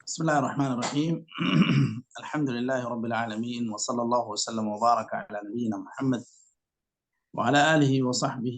بسم الله الرحمن الرحيم. الحمد لله رب العالمين، وصلى الله وسلم وبارك على نبينا محمد وعلى آله وصحبه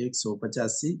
185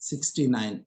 69।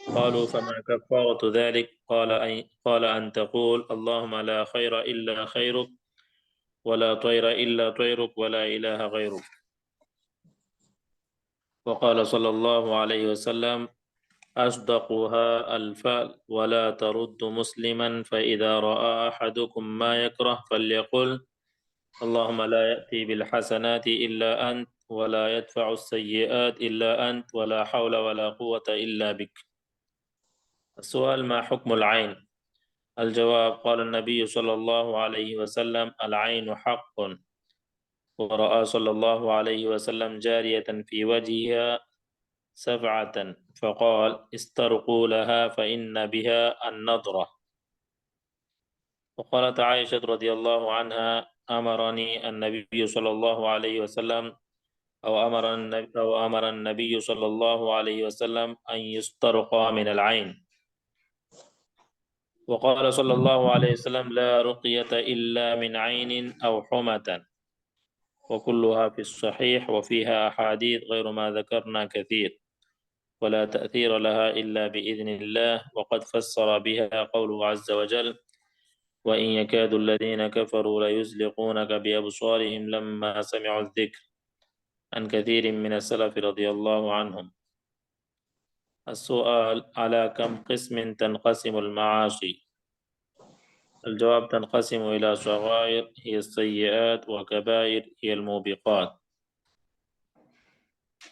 قالوا فما كفارة ذلك قال أن تقول اللهم لا خير إلا خيرك ولا طير إلا طيرك ولا إله غيرك وقال صلى الله عليه وسلم أصدقها الفعل ولا ترد مسلما فإذا رأى أحدكم ما يكره فليقل اللهم لا يأتي بالحسنات إلا أنت ولا يدفع السيئات إلا أنت ولا حول ولا قوة إلا بك. السؤال ما حكم العين؟ الجواب قال النبي صلى الله عليه وسلم العين حق ورأى صلى الله عليه وسلم جارية في وجهها سبعة فقال استرقوا لها فإن بها النضرة. وقالت عائشة رضي الله عنها أمرني النبي صلى الله عليه وسلم أو أمر النبي صلى الله عليه وسلم أن يسترقى من العين. وقال صلى الله عليه وسلم لا رقية إلا من عين أو حمة وكلها في الصحيح وفيها أحاديث غير ما ذكرنا كثير ولا تأثير لها إلا بإذن الله وقد فسر بها قوله عز وجل وإن يكاد الذين كفروا ليزلقونك بأبصارهم لما سمعوا الذكر عن كثير من السلف رضي الله عنهم. السؤال على كم قسم تنقسم المعاصي؟ الجواب تنقسم إلى صغائر هي السيئات وكبائر هي الموبقات.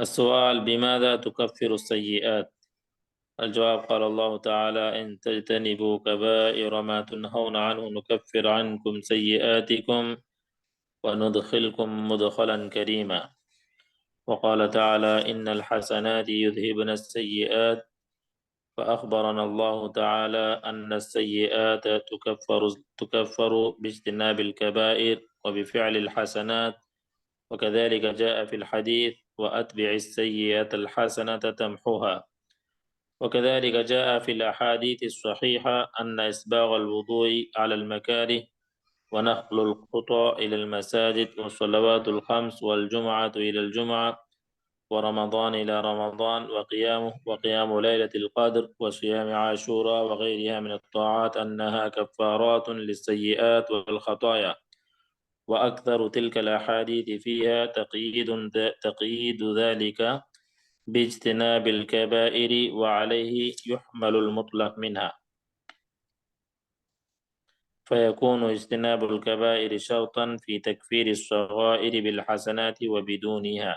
السؤال بماذا تكفر السيئات؟ الجواب قال الله تعالى إن تجتنبوا كبائر ما تنهون عنه نكفر عنكم سيئاتكم وندخلكم مدخلا كريما. وقال تعالى إن الحسنات يذهبن السيئات فأخبرنا الله تعالى أن السيئات تكفر باجتناب الكبائر وبفعل الحسنات وكذلك جاء في الحديث وأتبع السيئة الحسنة تمحها. وكذلك جاء في الأحاديث الصحيحة أن إسباغ الوضوء على المكاره ونقل الخطى إلى المساجد والصلوات الخمس والجمعة إلى الجمعة ورمضان إلى رمضان وقيام ليلة القدر وصيام عاشوراء وغيرها من الطاعات أنها كفارات للسيئات والخطايا وأكثر تلك الأحاديث فيها تقييد ذلك باجتناب الكبائر وعليه يحمل المطلق منها فيكون اجتناب الكبائر شرطا في تكفير الصغائر بالحسنات وبدونها.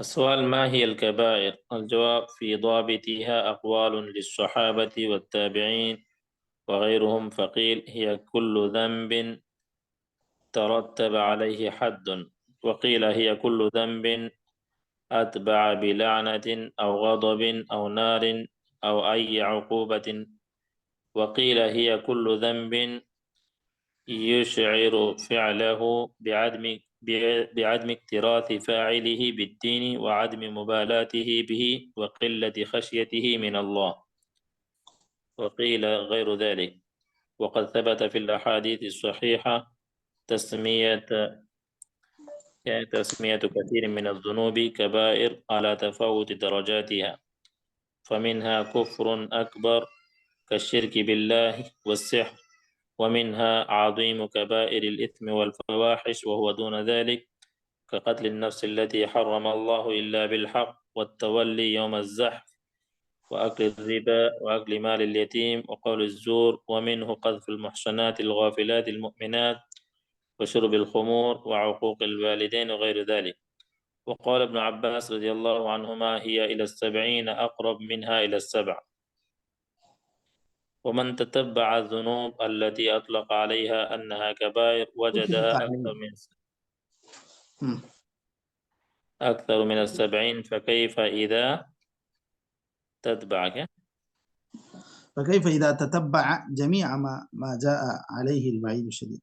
السؤال ما هي الكبائر؟ الجواب في ضابطها أقوال للصحابة والتابعين وغيرهم فقيل هي كل ذنب ترتب عليه حد وقيل هي كل ذنب أتبع بلعنة أو غضب أو نار أو أي عقوبة. وقيل هي كل ذنب يشعر فعله بعدم اكتراث فاعله بالدين وعدم مبالاته به وقلة خشيته من الله. وقيل غير ذلك. وقد ثبت في الأحاديث الصحيحة تسمية كثير من الذنوب كبائر على تفاوت درجاتها، فمنها كفر أكبر كالشرك بالله والسحر، ومنها عظيم كبائر الإثم والفواحش وهو دون ذلك كقتل النفس التي حرم الله إلا بالحق والتولي يوم الزحف وأكل الربا وأكل مال اليتيم وقول الزور، ومنه قذف المحصنات الغافلات المؤمنات وشرب الخمور وعقوق الوالدين وغير ذلك. وقال ابن عباس رضي الله عنهما هي إلى 70 أقرب منها إلى 7. ومن تتبع الذنوب التي أطلق عليها أنها كبائر وجدها أكثر من 70، فكيف إذا تتبعك؟ فكيف إذا تتبع جميع ما جاء عليه الوعيد الشديد.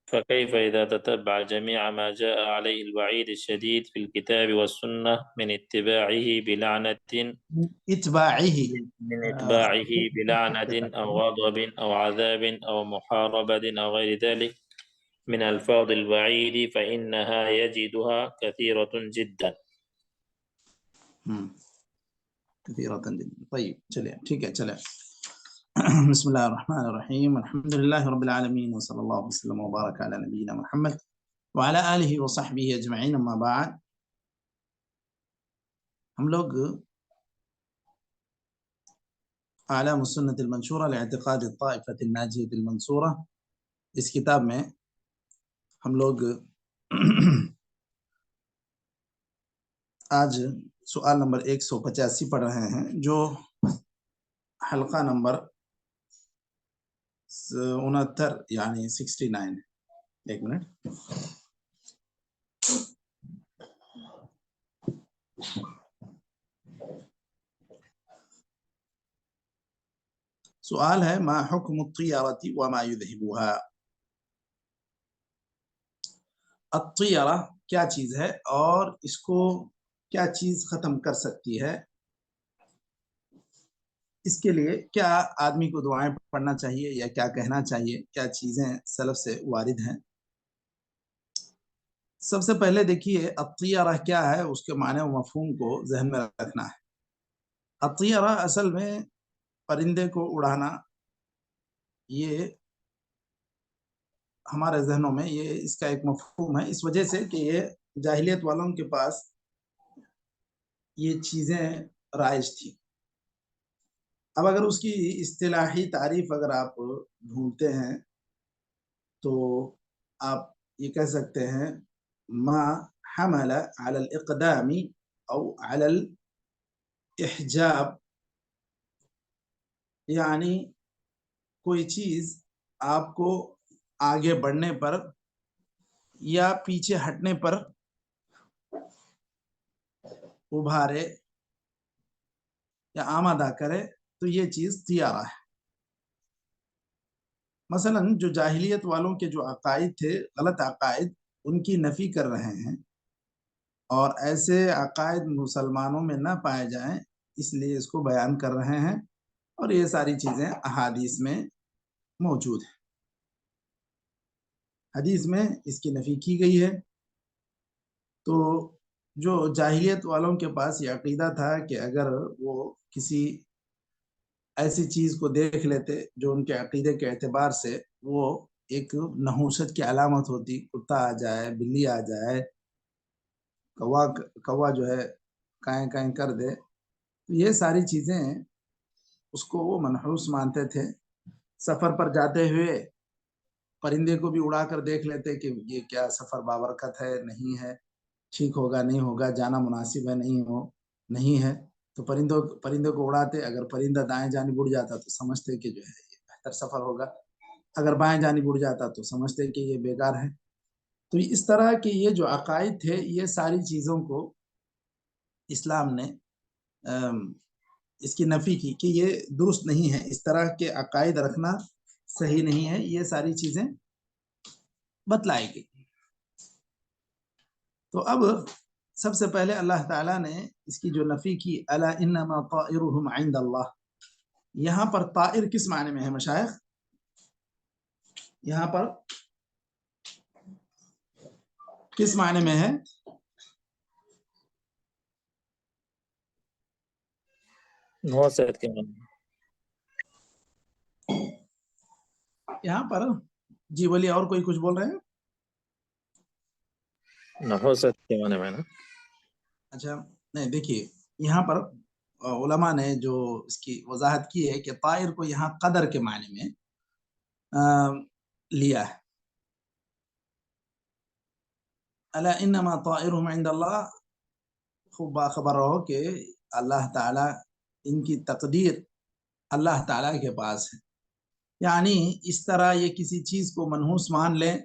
فكيف إذا تتبع جميع ما جاء عليه الوعيد الشديد في الكتاب والسنة من اتباعه بلعنة أو غضب أو عذاب أو محاربة أو غير ذلك من ألفاظ الوعيد فإنها يجدها كثيرة جدا. كثيرة جدا. طيب چلے ٹھیک ہے چلے. بسم الله الرحمن الرحيم. الحمد لله رب العالمين وصلى الله وسلم وبارك على نبينا محمد وعلى آله وصحبه أجمعين. أما بعد، ہم لوگ اعلام السنة المنشورة لاعتقاد الطائفة الناجية المنصورة اس کتاب میں ہم لوگ آج سوال نمبر 185 پڑھ رہے ہیں، جو حلقہ نمبر 69 یعنی 69. ایک منٹ. سوال ہے ما حکم الطیرة وما يذهبها. الطیرہ کیا چیز ہے اور اس کو کیا چیز ختم کر سکتی ہے، اس کے لیے کیا آدمی کو دعائیں پڑھنا چاہیے یا کیا کہنا چاہیے، کیا چیزیں سلف سے وارد ہیں. سب سے پہلے دیکھیے الطیرہ کیا ہے، اس کے معنی و مفہوم کو ذہن میں رکھنا ہے. الطیرہ اصل میں پرندے کو اڑانا، یہ ہمارے ذہنوں میں یہ اس کا ایک مفہوم ہے، اس وجہ سے کہ یہ جاہلیت والوں کے پاس یہ چیزیں رائج تھی. اب اگر اس کی اصطلاحی تعریف اگر آپ ڈھونڈتے ہیں تو آپ یہ کہہ سکتے ہیں ما حمل على الاقدام او على الاحجاب، یعنی کوئی چیز آپ کو آگے بڑھنے پر یا پیچھے ہٹنے پر ابھارے یا آمادہ کرے تو یہ چیز طیارہ ہے. مثلا جو جاہلیت والوں کے جو عقائد تھے، غلط عقائد، ان کی نفی کر رہے ہیں، اور ایسے عقائد مسلمانوں میں نہ پائے جائیں اس لیے اس کو بیان کر رہے ہیں، اور یہ ساری چیزیں احادیث میں موجود ہیں. حدیث میں اس کی نفی کی گئی ہے. تو جو جاہلیت والوں کے پاس یہ عقیدہ تھا کہ اگر وہ کسی ایسی چیز کو دیکھ لیتے جو ان کے عقیدے کے اعتبار سے وہ ایک نحوست کی علامت ہوتی، کتا آ جائے، بلی آ جائے، کوا جو ہے کائیں کائیں کر دے، تو یہ ساری چیزیں اس کو وہ منحوس مانتے تھے. سفر پر جاتے ہوئے پرندے کو بھی اڑا کر دیکھ لیتے کہ یہ کیا سفر بابرکت ہے، نہیں ہے، ٹھیک ہوگا نہیں ہوگا، جانا مناسب ہے نہیں ہے. تو پرندے کو اڑاتے، اگر پرندہ دائیں جانب اڑ جاتا تو سمجھتے کہ جو ہے یہ بہتر سفر ہوگا، اگر بائیں جانب اڑ جاتا تو سمجھتے کہ یہ بیکار ہے. تو اس طرح کے یہ جو عقائد تھے یہ ساری چیزوں کو اسلام نے اس کی نفی کی کہ یہ درست نہیں ہے، اس طرح کے عقائد رکھنا صحیح نہیں ہے، یہ ساری چیزیں بتلائی گئی۔ تو اب سب سے پہلے اللہ تعالیٰ نے اس کی جو نفی کی الا انما طائرهم عند اللہ، یہاں پر طائر کس معنی میں ہے مشائخ؟ یہاں پر کس معنی میں ہے؟ نحوست کے معنی میں۔ یہاں پر جی بولیے، اور کوئی کچھ بول رہے ہیں؟ نحوست کے معنی میں نا۔ اچھا نہیں، دیکھیے یہاں پر علماء نے جو اس کی وضاحت کی ہے کہ طائر کو یہاں قدر کے معنی میں لیا ہے۔ الا انما طائرهم عند اللہ، خوب باخبر رہو کہ اللہ تعالیٰ، ان کی تقدیر اللہ تعالیٰ کے پاس ہے، یعنی اس طرح یہ کسی چیز کو منحوس مان لیں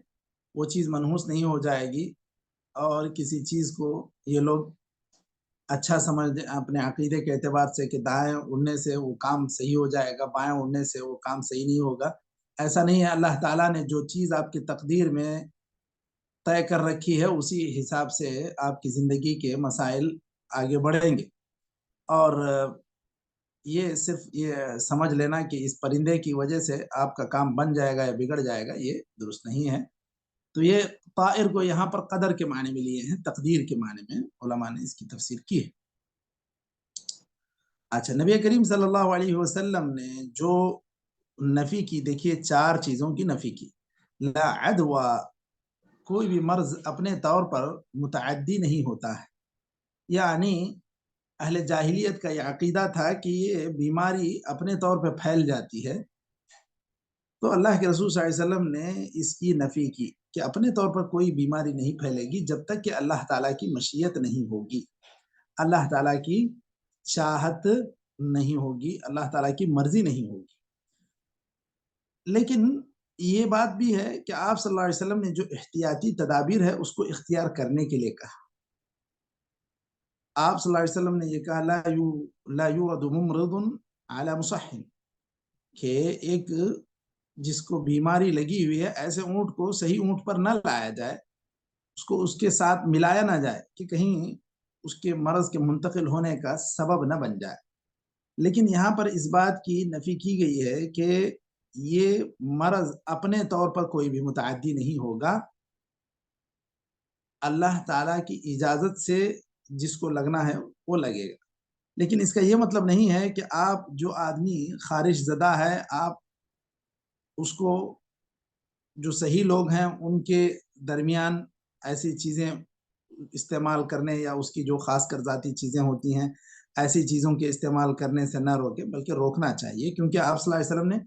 وہ چیز منحوس نہیں ہو جائے گی، اور کسی چیز کو یہ لوگ اچھا سمجھ دیں اپنے عقیدے کے اعتبار سے کہ دائیں اڑنے سے وہ کام صحیح ہو جائے گا، بائیں اڑنے سے وہ کام صحیح نہیں ہوگا، ایسا نہیں ہے۔ اللہ تعالیٰ نے جو چیز آپ کی تقدیر میں طے کر رکھی ہے اسی حساب سے آپ کی زندگی کے مسائل آگے بڑھیں گے، اور یہ صرف یہ سمجھ لینا کہ اس پرندے کی وجہ سے آپ کا کام بن جائے گا یا بگڑ جائے گا، یہ درست نہیں ہے۔ تو یہ طائر کو یہاں پر قدر کے معنی میں لیے ہیں، تقدیر کے معنی میں علماء نے اس کی تفسیر کی ہے۔ اچھا، نبی کریم صلی اللہ علیہ وسلم نے جو نفی کی، دیکھیے 4 چیزوں کی نفی کی۔ لا عدوى، کوئی بھی مرض اپنے طور پر متعدی نہیں ہوتا ہے، یعنی اہل جاہلیت کا یہ عقیدہ تھا کہ یہ بیماری اپنے طور پہ پھیل جاتی ہے، تو اللہ کے رسول صلی اللہ علیہ وسلم نے اس کی نفی کی کہ اپنے طور پر کوئی بیماری نہیں پھیلے گی جب تک کہ اللہ تعالیٰ کی مشیت نہیں ہوگی، اللہ تعالیٰ کی چاہت نہیں ہوگی، اللہ تعالیٰ کی مرضی نہیں ہوگی۔ لیکن یہ بات بھی ہے کہ آپ صلی اللہ علیہ وسلم نے جو احتیاطی تدابیر ہے اس کو اختیار کرنے کے لیے کہا۔ آپ صلی اللہ علیہ وسلم نے یہ کہا لا یورد ممرض علی مصح، کہ ایک جس کو بیماری لگی ہوئی ہے ایسے اونٹ کو صحیح اونٹ پر نہ لایا جائے، اس کو اس کے ساتھ ملایا نہ جائے کہ کہیں اس کے مرض کے منتقل ہونے کا سبب نہ بن جائے۔ لیکن یہاں پر اس بات کی نفی کی گئی ہے کہ یہ مرض اپنے طور پر کوئی بھی متعدی نہیں ہوگا، اللہ تعالیٰ کی اجازت سے جس کو لگنا ہے وہ لگے گا۔ لیکن اس کا یہ مطلب نہیں ہے کہ آپ جو آدمی خارش زدہ ہے، آپ اس کو، جو صحیح لوگ ہیں ان کے درمیان ایسی چیزیں استعمال کرنے یا اس کی جو خاص کر ذاتی چیزیں ہوتی ہیں ایسی چیزوں کے استعمال کرنے سے نہ روکے، بلکہ روکنا چاہیے، کیونکہ آپ صلی اللہ علیہ وسلم نے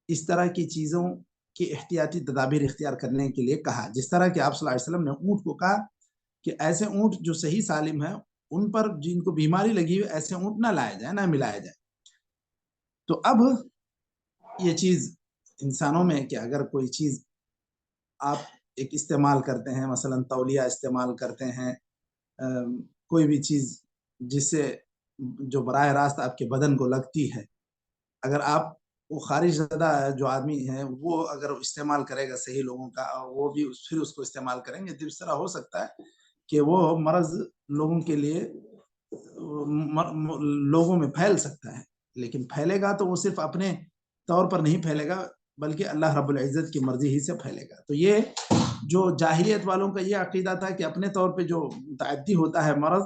اس طرح کی چیزوں کی احتیاطی تدابیر اختیار کرنے کے لیے کہا، جس طرح کہ آپ صلی اللہ علیہ وسلم نے اونٹ کو کہا کہ ایسے اونٹ جو صحیح سالم ہیں ان پر جن کو بیماری لگی ہوئی ایسے اونٹ نہ لائے جائے، نہ ملائے جائے۔ تو اب یہ چیز انسانوں میں کہ اگر کوئی چیز آپ ایک استعمال کرتے ہیں، مثلا تولیہ استعمال کرتے ہیں، کوئی بھی چیز جس سے جو براہ راست آپ کے بدن کو لگتی ہے، اگر آپ وہ خارج زدہ جو آدمی ہے وہ اگر استعمال کرے گا صحیح لوگوں کا، وہ بھی پھر اس کو استعمال کریں گے، تو اس طرح ہو سکتا ہے کہ وہ مرض لوگوں کے لیے لوگوں میں پھیل سکتا ہے، لیکن پھیلے گا تو وہ صرف اپنے طور پر نہیں پھیلے گا بلکہ اللہ رب العزت کی مرضی ہی سے پھیلے گا۔ تو یہ جو جاہلیت والوں کا یہ عقیدہ تھا کہ اپنے طور پہ جو متعدی ہوتا ہے مرض،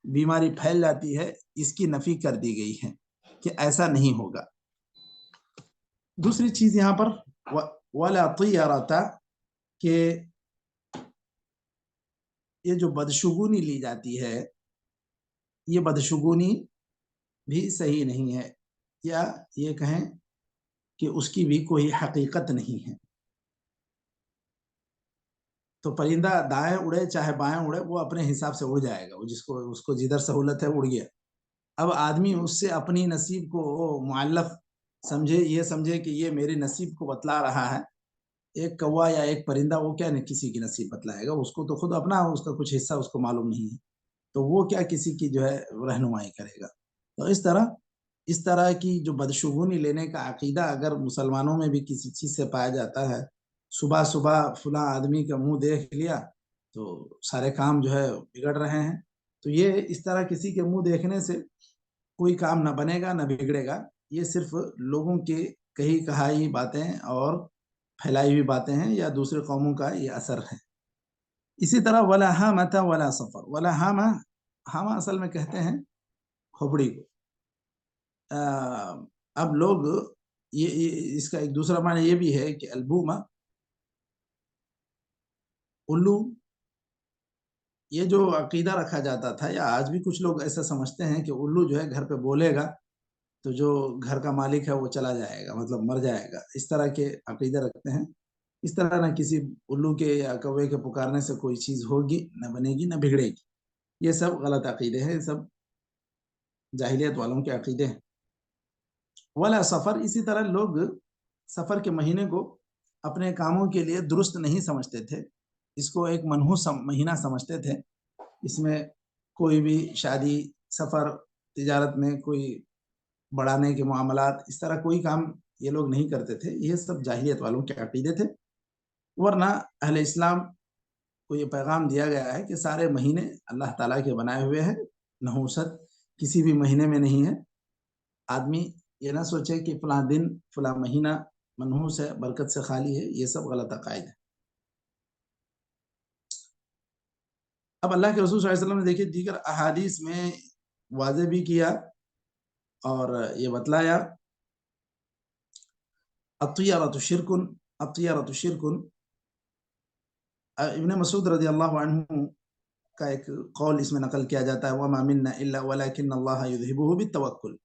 بیماری پھیل جاتی ہے، اس کی نفی کر دی گئی ہے کہ ایسا نہیں ہوگا۔ دوسری چیز یہاں پر وَلَا طِيَرَةَ، کہ یہ جو بدشگونی لی جاتی ہے یہ بدشگونی بھی صحیح نہیں ہے، یا یہ کہیں کہ اس کی بھی کوئی حقیقت نہیں ہے۔ تو پرندہ دائیں اڑے چاہے بائیں اڑے وہ اپنے حساب سے اڑ جائے گا، وہ اس کو جدھر سہولت ہے اڑ گیا۔ اب آدمی اس سے اپنی نصیب کو معلق سمجھے، یہ سمجھے کہ یہ میرے نصیب کو بتلا رہا ہے، ایک کوا یا ایک پرندہ وہ کیا نہیں کسی کی نصیب بتلائے گا، اس کو تو خود اپنا اس کا کچھ حصہ اس کو معلوم نہیں ہے، تو وہ کیا کسی کی جو ہے رہنمائی کرے گا۔ تو اس طرح کی جو بدشگونی لینے کا عقیدہ اگر مسلمانوں میں بھی کسی چیز سے پایا جاتا ہے، صبح صبح فلاں آدمی کا منہ دیکھ لیا تو سارے کام جو ہے بگڑ رہے ہیں، تو یہ اس طرح کسی کے منہ دیکھنے سے کوئی کام نہ بنے گا نہ بگڑے گا، یہ صرف لوگوں کی کہی کہائی باتیں اور پھیلائی ہوئی باتیں ہیں یا دوسرے قوموں کا یہ اثر ہے۔ اسی طرح ولا حامۃ ولا سفر، ولا حامہ اصل میں کہتے ہیں کھوپڑی کو۔ اب لوگ یہ اس کا ایک دوسرا معنی یہ بھی ہے کہ البومہ الو، یہ جو عقیدہ رکھا جاتا تھا یا آج بھی کچھ لوگ ایسا سمجھتے ہیں کہ الو جو ہے گھر پہ بولے گا تو جو گھر کا مالک ہے وہ چلا جائے گا، مطلب مر جائے گا، اس طرح کے عقیدہ رکھتے ہیں۔ اس طرح نہ کسی الو کے یا کوے کے پکارنے سے کوئی چیز ہوگی، نہ بنے گی، نہ بگڑے گی، یہ سب غلط عقیدے ہیں، سب جاہلیت والوں کے عقیدے ہیں۔ ولا سفر، اسی طرح لوگ سفر کے مہینے کو اپنے کاموں کے لیے درست نہیں سمجھتے تھے، اس کو ایک منحوس مہینہ سمجھتے تھے، اس میں کوئی بھی شادی، سفر، تجارت میں کوئی بڑھانے کے معاملات، اس طرح کوئی کام یہ لوگ نہیں کرتے تھے، یہ سب جاہلیت والوں کے عقیدے تھے۔ ورنہ اہل اسلام کو یہ پیغام دیا گیا ہے کہ سارے مہینے اللہ تعالیٰ کے بنائے ہوئے ہیں، نحوست کسی بھی مہینے میں نہیں ہے۔ آدمی یہ نہ سوچے کہ فلاں دن فلاں مہینہ منحوس ہے، برکت سے خالی ہے، یہ سب غلط عقائد ہے۔ اب اللہ کے رسول صلی اللہ علیہ وسلم نے دیکھیے دیگر احادیث میں واضح بھی کیا اور یہ بتلایا، الطیرۃ شرک، الطیرۃ شرک۔ ابن مسعود رضی اللہ عنہ کا ایک قول اس میں نقل کیا جاتا ہے، وما منا الا ولکن اللہ یذہبہ بالتوکل۔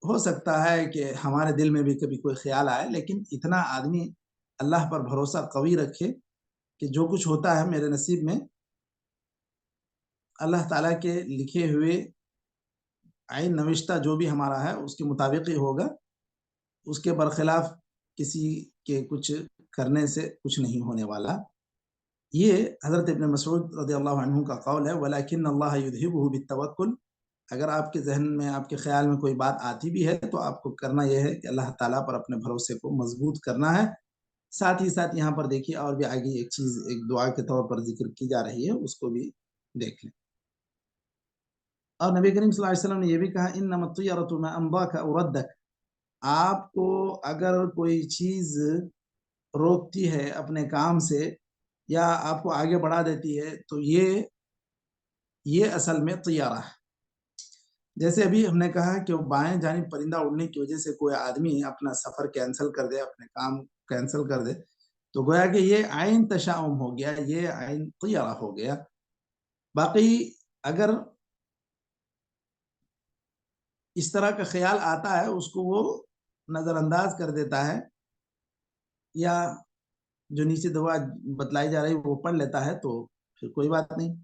ہو سکتا ہے کہ ہمارے دل میں بھی کبھی کوئی خیال آئے، لیکن اتنا آدمی اللہ پر بھروسہ قوی رکھے کہ جو کچھ ہوتا ہے میرے نصیب میں اللہ تعالیٰ کے لکھے ہوئے عین نوشتہ جو بھی ہمارا ہے اس کے مطابق ہی ہوگا، اس کے برخلاف کسی کے کچھ کرنے سے کچھ نہیں ہونے والا۔ یہ حضرت ابن مسعود رضی اللہ عنہ کا قول ہے، ولیکن اللہ یذہبہ بالتوکل۔ اگر آپ کے ذہن میں، آپ کے خیال میں کوئی بات آتی بھی ہے تو آپ کو کرنا یہ ہے کہ اللہ تعالیٰ پر اپنے بھروسے کو مضبوط کرنا ہے۔ ساتھ ہی ساتھ یہاں پر دیکھیے اور بھی آگے ایک چیز ایک دعا کے طور پر ذکر کی جا رہی ہے، اس کو بھی دیکھ لیں۔ اور نبی کریم صلی اللہ علیہ وسلم نے یہ بھی کہا، انما الطیرۃ ما امضاک او ردک۔ آپ کو اگر کوئی چیز روکتی ہے اپنے کام سے یا آپ کو آگے بڑھا دیتی ہے تو یہ اصل میں طیارہ ہے۔ جیسے ابھی ہم نے کہا کہ وہ بائیں جانب پرندہ اڑنے کی وجہ سے کوئی آدمی اپنا سفر کینسل کر دے، اپنے کام کینسل کر دے، تو گویا کہ یہ عین تشاؤم ہو گیا، یہ عین طیارہ ہو گیا۔ باقی اگر اس طرح کا خیال آتا ہے اس کو وہ نظر انداز کر دیتا ہے یا جو نیچے دعا بتلائی جا رہی وہ پڑھ لیتا ہے تو پھر کوئی بات نہیں۔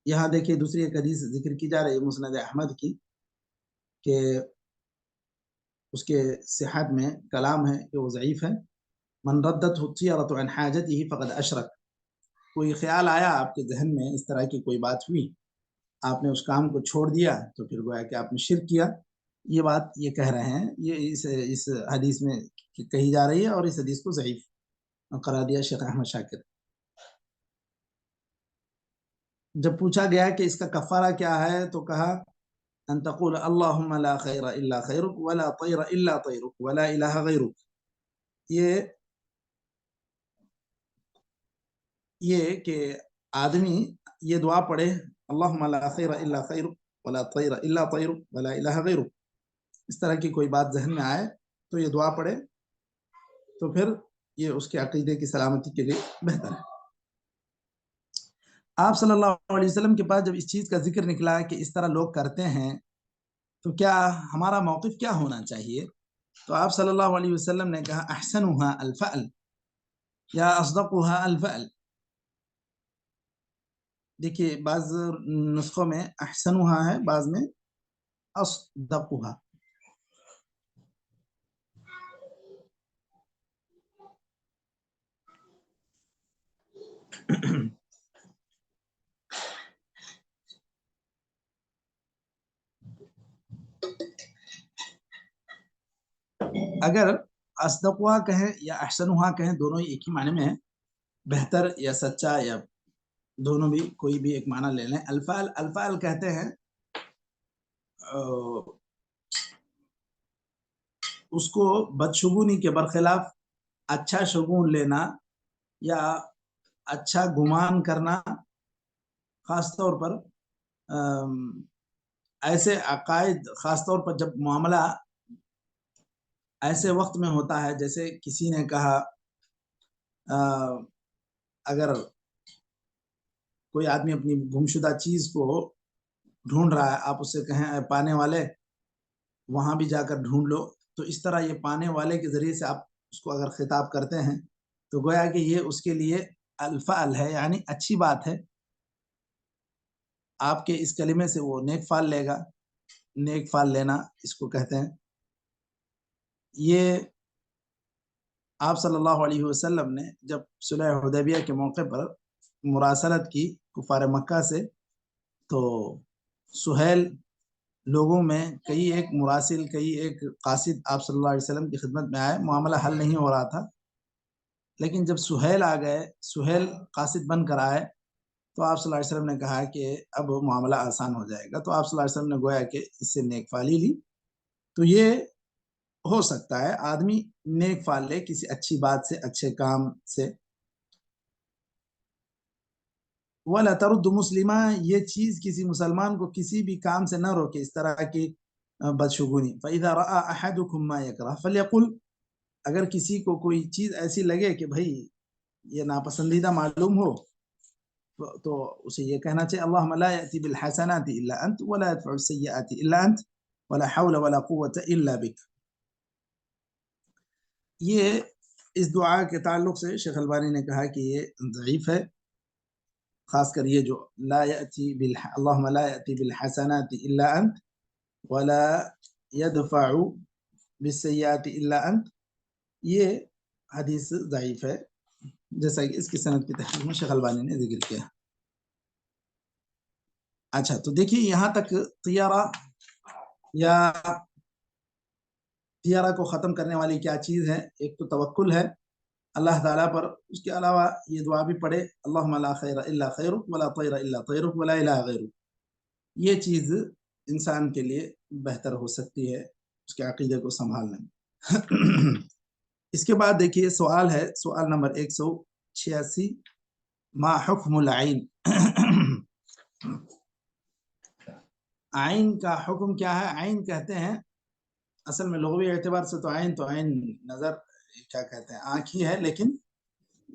یہاں دیکھیے دوسری ایک حدیث ذکر کی جا رہی ہے مسند احمد کی، کہ اس کے صحت میں کلام ہے کہ وہ ضعیف ہے۔ من ردته الطیرۃ عن حاجته فقد اشرک۔ کوئی خیال آیا آپ کے ذہن میں، اس طرح کی کوئی بات ہوئی، آپ نے اس کام کو چھوڑ دیا تو پھر گویا کہ آپ نے شرک کیا۔ یہ بات یہ کہہ رہے ہیں، یہ اس حدیث میں کہی جا رہی ہے اور اس حدیث کو ضعیف قرار دیا شیخ احمد شاکر۔ جب پوچھا گیا کہ اس کا کفارہ کیا ہے تو کہا ان تقول اللہم لا خیر الا خیرک ولا طیر الا طیرک ولا الہ غیرک۔ یہ کہ آدمی یہ دعا پڑھے، اللہم لا خیر الا خیرک ولا طیر الا طیرک ولا الہ غیرک، اس طرح کی کوئی بات ذہن میں آئے تو یہ دعا پڑھے تو پھر یہ اس کے عقیدے کی سلامتی کے لیے بہتر ہے۔ آپ صلی اللہ علیہ وسلم کے پاس جب اس چیز کا ذکر نکلا کہ اس طرح لوگ کرتے ہیں تو کیا ہمارا موقف کیا ہونا چاہیے؟ تو آپ صلی اللہ علیہ وسلم نے کہا احسنها الفعل یا اصدقها الفعل۔ دیکھیے بعض نسخوں میں احسنها ہے، بعض میں اصدقها۔ اگر اصدقوا کہیں یا احسنوا کہیں، دونوں ہی ایک ہی معنی میں ہیں، بہتر یا سچا یا دونوں بھی، کوئی بھی ایک معنی لے لیں. الفال، الفال کہتے ہیں اس کو بدشگونی کے برخلاف اچھا شگون لینا یا اچھا گمان کرنا، خاص طور پر ایسے عقائد، خاص طور پر جب معاملہ ایسے وقت میں ہوتا ہے، جیسے کسی نے کہا اگر کوئی آدمی اپنی گمشدہ چیز کو ڈھونڈ رہا ہے، آپ اس سے کہیں اے پانے والے وہاں بھی جا کر ڈھونڈ لو، تو اس طرح یہ پانے والے کے ذریعے سے آپ اس کو اگر خطاب کرتے ہیں تو گویا کہ یہ اس کے لیے الفعل ہے، یعنی اچھی بات ہے. آپ کے اس کلمے سے وہ نیک فعل لے گا. نیک فعل لینا اس کو کہتے ہیں. یہ آپ صلی اللہ علیہ وسلم نے جب صلح حدیبیہ کے موقع پر مراسلت کی کفار مکہ سے، تو سہیل لوگوں میں کئی ایک مراسل، کئی ایک قاصد آپ صلی اللہ علیہ وسلم کی خدمت میں آئے. معاملہ حل نہیں ہو رہا تھا، لیکن جب سہیل آ گئے، سہیل قاصد بن کر آئے، تو آپ صلی اللہ علیہ وسلم نے کہا کہ اب معاملہ آسان ہو جائے گا. تو آپ صلی اللہ علیہ وسلم نے گویا کہ اس سے نیک فعلی لی. تو یہ ہو سکتا ہے آدمی نیک فعل لے کسی اچھی بات سے، اچھے کام سے. وَلَا تَرُدُّ مُسْلِمًا، یہ چیز کسی مسلمان کو کسی بھی کام سے نہ روکے اس طرح کی بدشگونی. فَإِذَا رَأَى أَحَدُكُمْ مَا يَكْرَهُ فَلْيَقُلْ، اگر کسی کو کوئی چیز ایسی لگے کہ بھائی یہ ناپسندیدہ معلوم ہو، تو اسے یہ کہنا چاہیے اللہم لا یأتی بالحسنات الا انت ولا يدفع السیئات الا انت ولا حول ولا قوة الا بک. یہ اس دعا کے تعلق سے شیخ البانی نے کہا کہ یہ ضعیف ہے، خاص کر یہ جو لا یأتی اللہم لا یأتی بالحسنات الا انت ولا يدفع بالسیئات الا انت، یہ حدیث ضعیف ہے، جیسا کہ اس کی سند کی تحقیق میں شیخ البانی نے ذکر کیا. اچھا، تو دیکھیے یہاں تک طیارہ یا طیارہ کو ختم کرنے والی کیا چیز ہے. ایک تو توکل ہے اللہ تعالیٰ پر. اس کے علاوہ یہ دعا بھی پڑھے اللہم لا خیر الا خیرک ولا طیر الا طیرک ولا الہ غیرک. یہ چیز انسان کے لیے بہتر ہو سکتی ہے اس کے عقیدے کو سنبھالنے میں. اس کے بعد دیکھیے سوال ہے، سوال نمبر 186، ما حکم العین؟ عین کا حکم کیا ہے؟ عین کہتے ہیں اصل میں لغوی اعتبار سے تو عین نظر، کیا کہتے ہیں، آنکھ ہی ہے، لیکن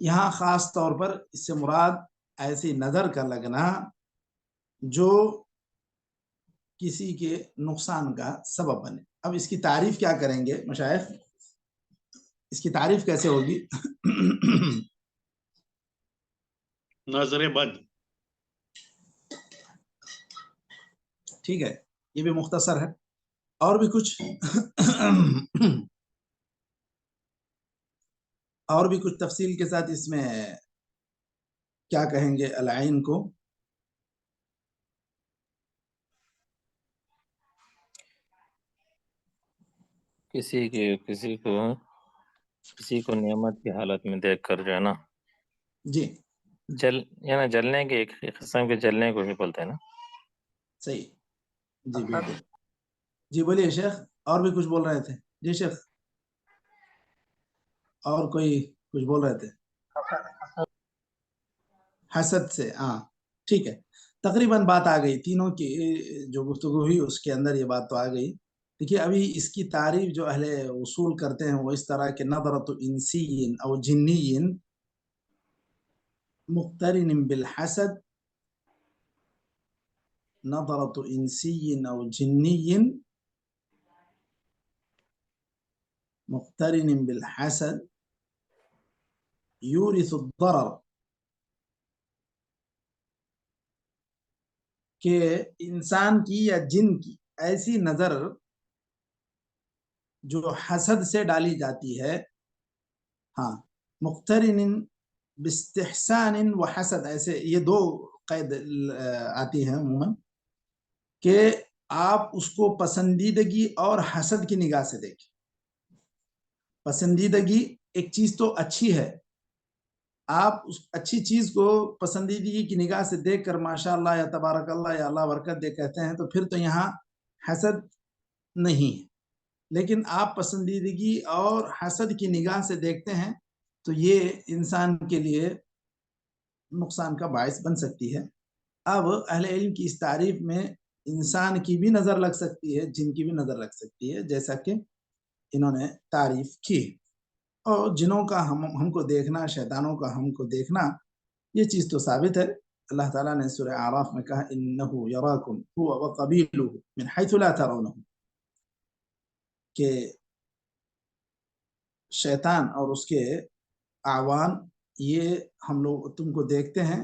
یہاں خاص طور پر اس سے مراد ایسی نظر کا لگنا جو کسی کے نقصان کا سبب بنے. اب اس کی تعریف کیا کریں گے مشائخ؟ اس کی تعریف کیسے ہوگی؟ نظر بد. ٹھیک ہے، یہ بھی مختصر ہے. اور بھی کچھ اور بھی کچھ تفصیل کے ساتھ اس میں کیا کہیں گے العین کو؟ کسی کو نعمت کی حالت میں دیکھ کر جو ہے نا، جی یعنی جلنے کے، ایک قسم کے جلنے کو ہی بولتے ہیں نا. صحیح، جی بالکل. جی بولیے شیخ، اور بھی کچھ بول رہے تھے. جی شیخ، اور کوئی کچھ بول رہے تھے؟ حسد سے، ہاں ٹھیک ہے. تقریباً بات آ گئی، تینوں کی جو گفتگو ہوئی اس کے اندر یہ بات تو آ گئی. دیکھیے ابھی اس کی تعریف جو اہل اصول کرتے ہیں وہ اس طرح کہ نظرۃ انسی او جنی مقترن بالحسد، نظرۃ انسی او جنی مقترن بالحسد یورث الضرر، کہ انسان کی یا جن کی ایسی نظر جو حسد سے ڈالی جاتی ہے، ہاں، مقترن باستحسان و حسد، ایسے یہ دو قید آتی ہیں عموماً، کہ آپ اس کو پسندیدگی اور حسد کی نگاہ سے دیکھیں. پسندیدگی ایک چیز تو اچھی ہے، آپ اس اچھی چیز کو پسندیدگی کی نگاہ سے دیکھ کر ماشاء اللہ یا تبارک اللہ یا اللہ برکت دے کہتے ہیں، تو پھر تو یہاں حسد نہیں ہے۔ لیکن آپ پسندیدگی اور حسد کی نگاہ سے دیکھتے ہیں تو یہ انسان کے لیے نقصان کا باعث بن سکتی ہے۔ اب اہل علم کی اس تعریف میں انسان کی بھی نظر لگ سکتی ہے، جن کی بھی نظر لگ سکتی ہے، جیسا کہ انہوں نے تعریف کی۔ اور جنوں کا ہم کو دیکھنا، شیطانوں کا ہم کو دیکھنا، یہ چیز تو ثابت ہے۔ اللہ تعالیٰ نے سورہ اعراف میں کہا انہو یراکم هو وقبیلہ من حیث لا ترونہ، کہ شیطان اور اس کے اعوان یہ ہم لوگ تم کو دیکھتے ہیں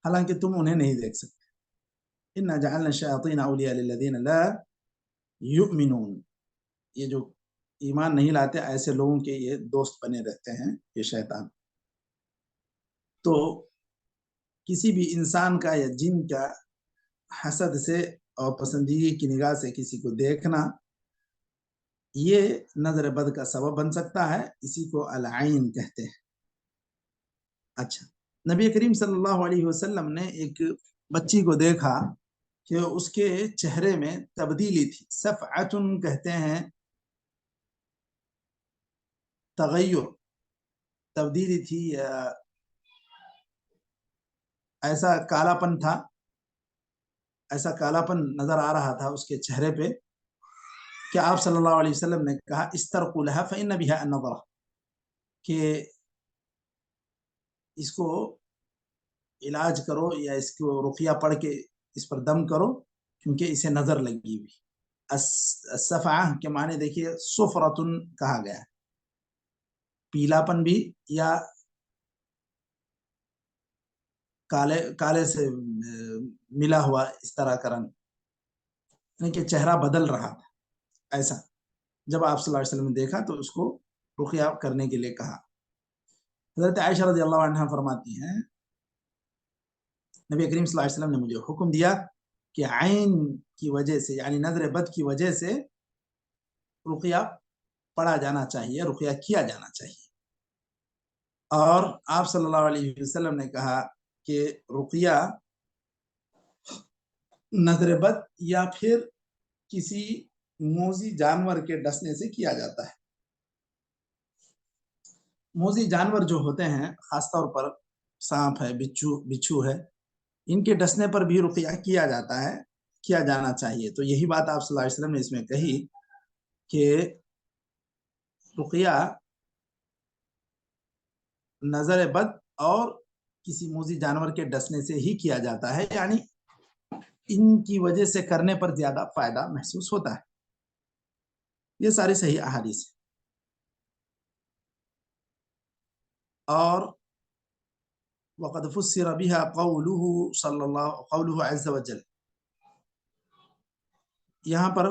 حالانکہ تم انہیں نہیں دیکھ سکتے۔ انا جعلنا الشیاطین اولیاء للذین لا یؤمنون، یہ جو ایمان نہیں لاتے ایسے لوگوں کے یہ دوست بنے رہتے ہیں یہ شیطان۔ تو کسی بھی انسان کا یا جن کا حسد سے اور پسندیدگی کی نگاہ سے کسی کو دیکھنا، یہ نظر بد کا سبب بن سکتا ہے، اسی کو العین کہتے ہیں۔ اچھا، نبی کریم صلی اللہ علیہ وسلم نے ایک بچی کو دیکھا کہ اس کے چہرے میں تبدیلی تھی، صفعتن کہتے ہیں تغیر، تبدیلی تھی، ایسا کالا پن تھا، ایسا کالا پن نظر آ رہا تھا اس کے چہرے پہ کہ آپ صلی اللہ علیہ وسلم نے کہا استرقوا لها فإن بها النظرہ، کہ اس کو علاج کرو یا اس کو رقیہ پڑھ کے اس پر دم کرو کیونکہ اسے نظر لگی ہوئی۔ الصفعہ کے معنی دیکھیے صفرتن کہا گیا ہے، پیلا پن بھی یا کالے سے ملا ہوا اس طرح کا رنگ، یعنی کہ چہرہ بدل رہا تھا ایسا۔ جب آپ صلی اللہ علیہ وسلم نے دیکھا تو اس کو رقیہ کرنے کے لیے کہا۔ حضرت عائشہ رضی اللہ عنہا فرماتی ہیں نبی کریم صلی اللہ علیہ وسلم نے مجھے حکم دیا کہ عین کی وجہ سے یعنی نظر بد کی وجہ سے رقیہ پڑھا جانا چاہیے، رقیہ کیا جانا چاہیے۔ اور آپ صلی اللہ علیہ وسلم نے کہا کہ رقیہ نظر بد یا پھر کسی موذی جانور کے ڈسنے سے کیا جاتا ہے۔ موذی جانور جو ہوتے ہیں خاص طور پر سانپ ہے، بچھو ہے، ان کے ڈسنے پر بھی رقیہ کیا جاتا ہے، کیا جانا چاہیے۔ تو یہی بات آپ صلی اللہ علیہ وسلم نے اس میں کہی کہ رقیہ نظر بد اور کسی موذی جانور کے ڈسنے سے ہی کیا جاتا ہے، یعنی ان کی وجہ سے کرنے پر زیادہ فائدہ محسوس ہوتا ہے۔ یہ ساری صحیح احادیث ہیں۔ اور وقد فسر بها قوله عز وجل، یہاں پر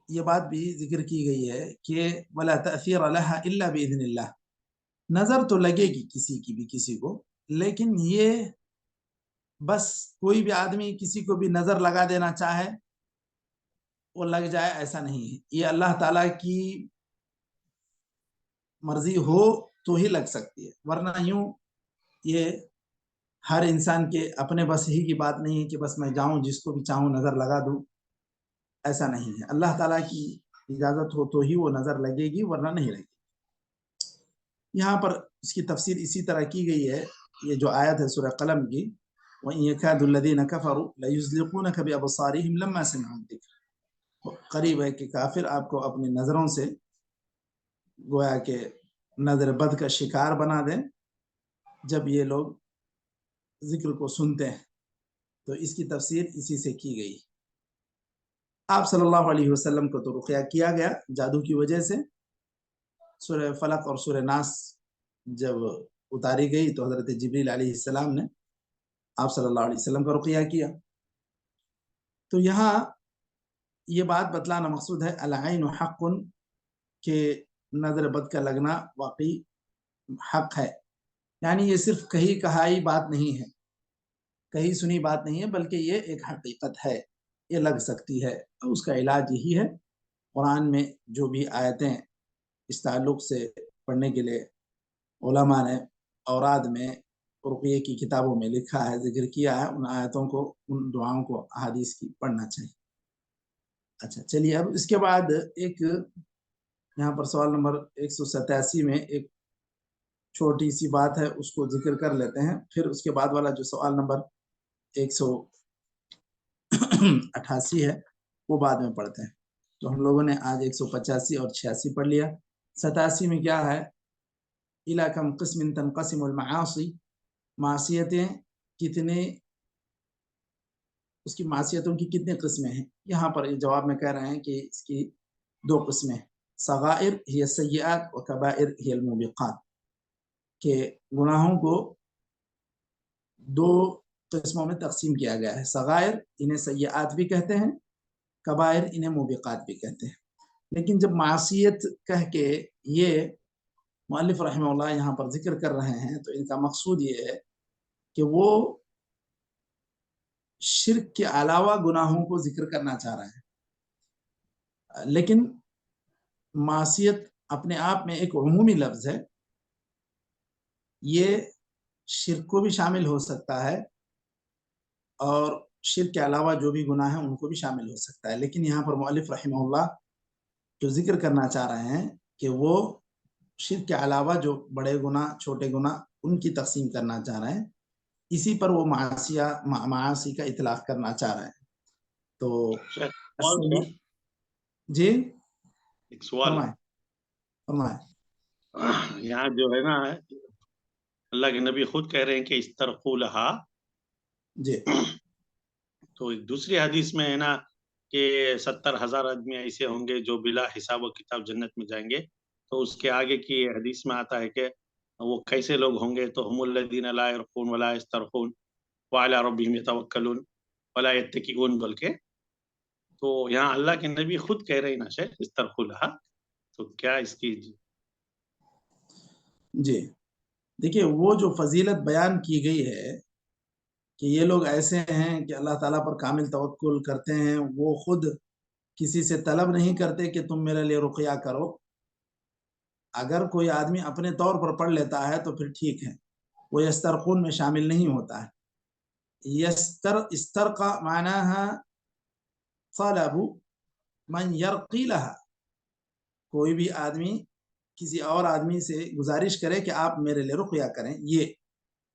یہ بات بھی ذکر کی گئی ہے کہ ولا تأثیر لها الا باذن اللہ، نظر تو لگے گی کسی کی بھی کسی کو، لیکن یہ بس کوئی بھی آدمی کسی کو بھی نظر لگا دینا چاہے وہ لگ جائے ایسا نہیں ہے، یہ اللہ تعالیٰ کی مرضی ہو تو ہی لگ سکتی ہے، ورنہ یوں یہ ہر انسان کے اپنے بس ہی کی بات نہیں ہے کہ بس میں جاؤں جس کو بھی چاہوں نظر لگا دوں، ایسا نہیں ہے۔ اللہ تعالیٰ کی اجازت ہو تو ہی وہ نظر لگے گی ورنہ نہیں لگے گی۔ یہاں پر اس کی تفسیر اسی طرح کی گئی ہے، یہ جو آیت ہے سورہ قلم کی وَإِن يَكَادُ الَّذِينَ كَفَرُوا لَيُزْلِقُونَكَ بِأَبْصَارِهِمْ لَمَّا سَمِعُوا الذِّكْرَ، قریب ہے کہ کافر آپ کو اپنی نظروں سے گویا کہ نظر بد کا شکار بنا دیں جب یہ لوگ ذکر کو سنتے ہیں۔ تو اس کی تفسیر اسی سے کی گئی۔ آپ صلی اللہ علیہ وسلم کو تو رقیہ کیا گیا جادو کی وجہ سے، سورہ فلق اور سورہ ناس جب اتاری گئی تو حضرت جبریل علیہ السلام نے آپ صلی اللہ علیہ وسلم کا رقیہ کیا۔ تو یہاں یہ بات بتلانا مقصود ہے العین حق، کہ نظر بد کا لگنا واقعی حق ہے، یعنی یہ صرف کہی کہائی بات نہیں ہے، کہی سنی بات نہیں ہے، بلکہ یہ ایک حقیقت ہے، یہ لگ سکتی ہے، اس کا علاج یہی ہے قرآن میں جو بھی آیتیں اس تعلق سے پڑھنے کے لیے علماء نے اوراد میں رقیے کی کتابوں میں لکھا ہے، ذکر کیا ہے، ان آیتوں کو، ان دعاؤں کو احادیث کی پڑھنا چاہیے۔ اچھا چلیے، اب اس کے بعد ایک یہاں پر سوال نمبر 187 میں ایک چھوٹی سی بات ہے، اس کو ذکر کر لیتے ہیں، پھر اس کے بعد والا جو سوال نمبر 188 ہے وہ بعد میں پڑھتے ہیں۔ تو ہم لوگوں نے آج 185 اور 86 پڑھ لیا۔ 87 میں کیا ہے؟ اِلَى كَمْ قِسْمٍ تَنْقَسِمُ الْمَعَاصِي، معصیتیں کتنے، اس کی معصیتوں کی کتنے قسمیں ہیں؟ یہاں پر جواب میں کہہ رہے ہیں کہ اس کی 2 قسمیں، صغائر ہی السیئات و کبائر ہی الموبقات، کہ گناہوں کو 2 قسموں میں تقسیم کیا گیا ہے۔ صغائر انہیں سیئات بھی کہتے ہیں، کبائر انہیں موبقات بھی کہتے ہیں۔ لیکن جب معصیت کہہ کے یہ مؤلف رحمہ اللہ یہاں پر ذکر کر رہے ہیں تو ان کا مقصود یہ ہے کہ وہ شرک کے علاوہ گناہوں کو ذکر کرنا چاہ رہے ہیں، لیکن معصیت اپنے آپ میں ایک عمومی لفظ ہے، یہ شرک کو بھی شامل ہو سکتا ہے اور شرک کے علاوہ جو بھی گناہ ہیں ان کو بھی شامل ہو سکتا ہے۔ لیکن یہاں پر مؤلف رحمہ اللہ جو ذکر کرنا چاہ رہے ہیں کہ وہ شرک کے علاوہ جو بڑے گناہ، چھوٹے گناہ، ان کی تقسیم کرنا چاہ رہے ہیں، اسی پر وہ معاصی کا اطلاق کرنا چاہ رہے ہیں۔ تو جی ایک سوال فرمائیں۔ یہاں جو ہے نا اللہ کے نبی خود کہہ رہے ہیں کہ استرقوا لہا، جی، تو ایک دوسری حدیث میں ہے نا کہ 70,000 آدمی ایسے ہوں گے جو بلا حساب و کتاب جنت میں جائیں گے، تو اس کے آگے کی حدیث میں آتا ہے کہ وہ کیسے لوگ ہوں گے، تو ہم الذین لا یرقون ولا یسترقون وعلی ربہم یتوکلون ولا یتکئون، بول کے، تو یہاں اللہ کے نبی خود کہہ رہے ہیں نا شیخ استرقوا لہا، تو کیا اس کی جی دیکھیے، وہ جو فضیلت بیان کی گئی ہے کہ یہ لوگ ایسے ہیں کہ اللہ تعالیٰ پر کامل توکل کرتے ہیں، وہ خود کسی سے طلب نہیں کرتے کہ تم میرے لیے رقیہ کرو۔ اگر کوئی آدمی اپنے طور پر پڑھ لیتا ہے تو پھر ٹھیک ہے، وہ یسترقون میں شامل نہیں ہوتا ہے۔ استرقى معناها طلب من يرقي لها، کوئی بھی آدمی کسی اور آدمی سے گزارش کرے کہ آپ میرے لیے رقیہ کریں، یہ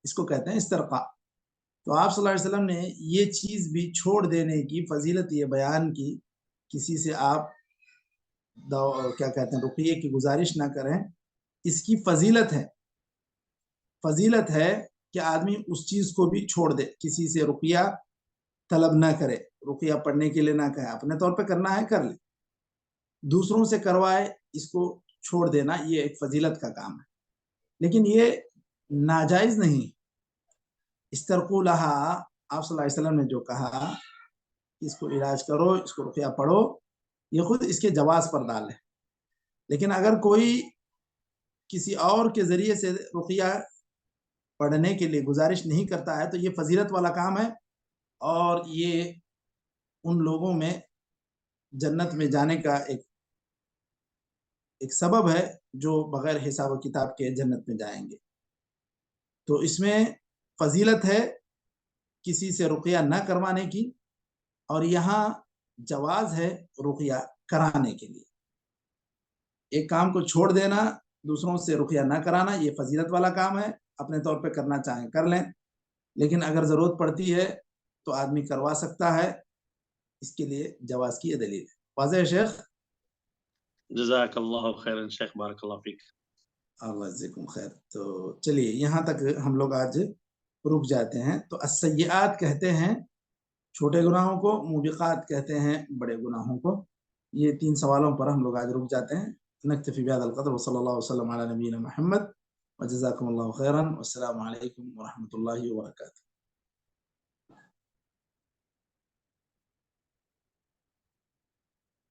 اس کو کہتے ہیں استرقا۔ تو آپ صلی اللہ علیہ وسلم نے یہ چیز بھی چھوڑ دینے کی فضیلت یہ بیان کی، کسی سے آپ کیا کہتے ہیں رقیے کی گزارش نہ کریں، اس کی فضیلت ہے، فضیلت ہے کہ آدمی اس چیز کو بھی چھوڑ دے، کسی سے رقیہ طلب نہ کرے، رقیہ پڑھنے کے لیے نہ کہے، اپنے طور پہ کرنا ہے کر لے، دوسروں سے کروائے اس کو چھوڑ دینا، یہ ایک فضیلت کا کام ہے، لیکن یہ ناجائز نہیں۔ استرقوا لہا، آپ صلی اللہ علیہ وسلم نے جو کہا اس کو علاج کرو، اس کو رقیہ پڑھو، یہ خود اس کے جواز پر دال ہے۔ لیکن اگر کوئی کسی اور کے ذریعے سے رقیہ پڑھنے کے لیے گزارش نہیں کرتا ہے تو یہ فضیلت والا کام ہے، اور یہ ان لوگوں میں جنت میں جانے کا ایک سبب ہے جو بغیر حساب و کتاب کے جنت میں جائیں گے۔ تو اس میں فضیلت ہے کسی سے رقیہ نہ کروانے کی، اور یہاں جواز ہے رقیہ کرانے کے لیے۔ ایک کام کو چھوڑ دینا، دوسروں سے رقیہ نہ کرانا، یہ فضیلت والا کام ہے، اپنے طور پہ کرنا چاہیں کر لیں، لیکن اگر ضرورت پڑتی ہے تو آدمی کروا سکتا ہے، اس کے لیے جواز کی یہ دلیل ہے۔ واضح ہے شیخ؟ جزاک اللہ خیرا شیخ، بارک اللہ فیک۔ اللہ جزاکم خیر۔ تو چلیے یہاں تک ہم لوگ آج رک جاتے ہیں۔ تو السیئات کہتے ہیں چھوٹے گناہوں کو، موبقات کہتے ہیں بڑے گناہوں کو۔ یہ 3 سوالوں پر ہم لوگ آج رک جاتے ہیں۔ نکتفی بہذا القدر وصلی اللہ وسلم علی نبینا محمد وجزاکم اللہ خیرا، والسلام علیکم ورحمۃ اللہ وبرکاتہ۔